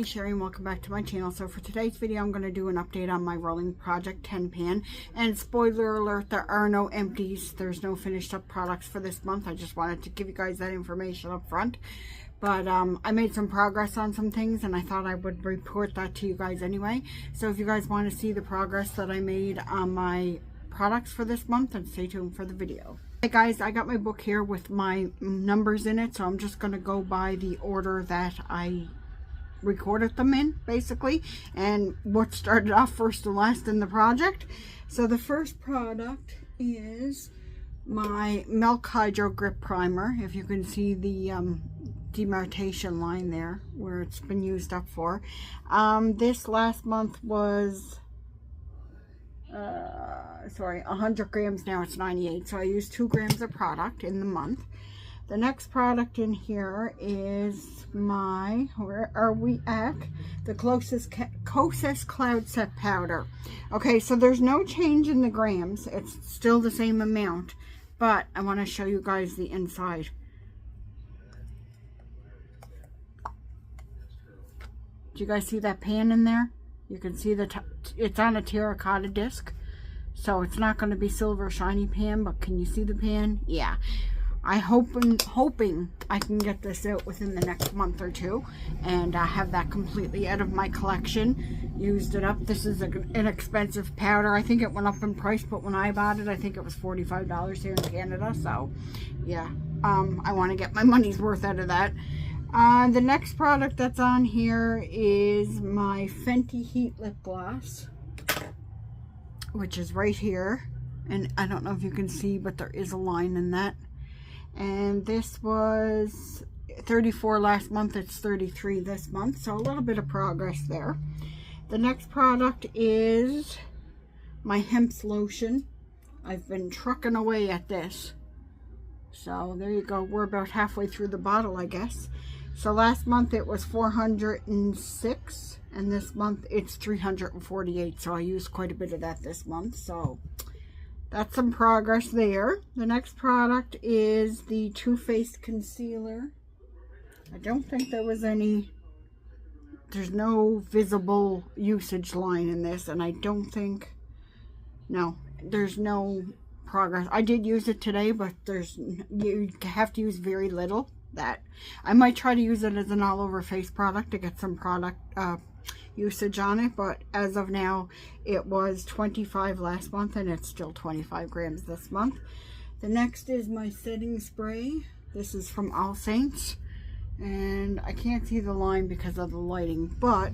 SimplySherry and welcome back to my channel. So for today's video, I'm going to do an update on my rolling project 10 pan. And spoiler alert, there are no empties. There's no finished up products for this month. I just wanted to give you guys that information up front. But I made some progress on some things and I thought I would report that to you guys anyway. So if you guys want to see the progress that I made on my products for this month, then stay tuned for the video. Hey guys, I got my book here with my numbers in it, so I'm just going to go by the order that I recorded them in, basically, and what started off first and last in the project. So the first product is my Milk Hydro Grip Primer. If you can see the demarcation line there where it's been used up for. This last month was 100 grams. Now it's 98, so I used 2 grams of product in the month. The next product in here is my, where are we at? The KOSAS Cloud Set Powder. Okay, so there's no change in the grams. It's still the same amount, but I want to show you guys the inside. Do you guys see that pan in there? You can see it's on a terracotta disc, so it's not going to be silver shiny pan, but can you see the pan? Yeah. I'm hoping I can get this out within the next month or two and have that completely out of my collection. Used it up. This is an inexpensive powder. I think it went up in price, but when I bought it, I think it was $45 here in Canada. So yeah, I want to get my money's worth out of that. The next product that's on here is my FENTY Heat Lip Gloss, which is right here. And I don't know if you can see, but there is a line in that. And this was 34 last month. It's 33 this month. So a little bit of progress there. The next product is my HEMPZ lotion. I've been trucking away at this. So there you go. We're about halfway through the bottle, I guess. So last month it was 406 and this month it's 348. So I used quite a bit of that this month. So that's some progress there. The next product is the Too Faced Concealer. I don't think there was any, there's no visible usage line in this, and I don't think, no, there's no progress. I did use it today, but you have to use very little. That I might try to use it as an all over face product to get some product usage on it, but as of now it was 25 last month and it's still 25 grams this month. The next is my setting spray. This is from All Saints and I can't see the line because of the lighting, but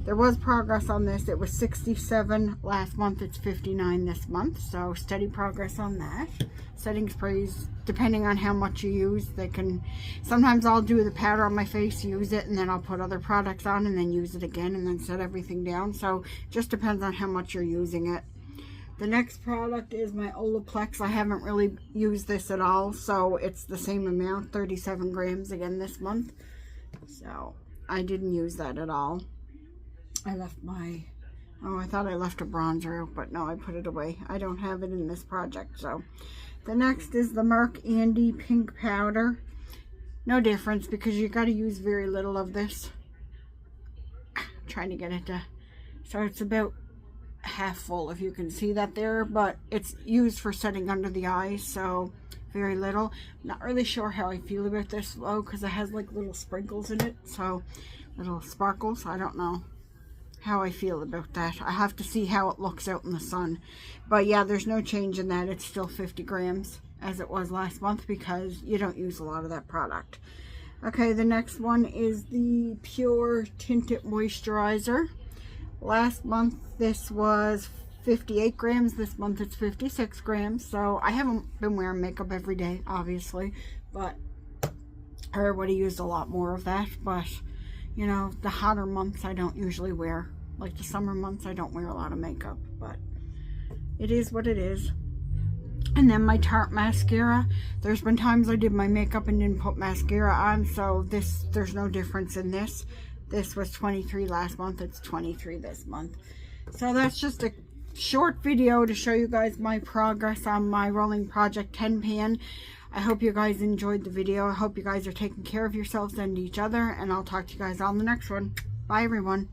there was progress on this. It was 67 last month. It's 59 this month. So steady progress on that. Setting sprays, depending on how much you use, they can, sometimes I'll do the powder on my face, use it, and then I'll put other products on and then use it again and then set everything down. So just depends on how much you're using it. The next product is my Olaplex. I haven't really used this at all. So it's the same amount, 37 grams again this month. So I didn't use that at all. I left my, oh, I thought I left a bronzer out, but no, I put it away. I don't have it in this project. So the next is the Mack Andy Pink Powder. No difference because you got to use very little of this. I'm trying to get it to, so it's about half full if you can see that there, but it's used for setting under the eyes, so very little. Not really sure how I feel about this though, because it has like little sprinkles in it, so little sparkles. I don't know how I feel about that. I have to see how it looks out in the sun. But yeah, there's no change in that. It's still 50 grams as it was last month because you don't use a lot of that product. Okay, the next one is the Pur Tinted Moisterizer. Last month this was 58 grams. This month it's 56 grams. So I haven't been wearing makeup every day, obviously, but everybody used a lot more of that. But you know, the hotter months I don't usually wear. Like the summer months I don't wear a lot of makeup, but it is what it is. And then my Tarte Mascara. There's been times I did my makeup and didn't put mascara on, so there's no difference in this. This was 23 last month, it's 23 this month. So that's just a short video to show you guys my progress on my rolling project 10 pan. I hope you guys enjoyed the video. I hope you guys are taking care of yourselves and each other, and I'll talk to you guys on the next one. Bye, everyone.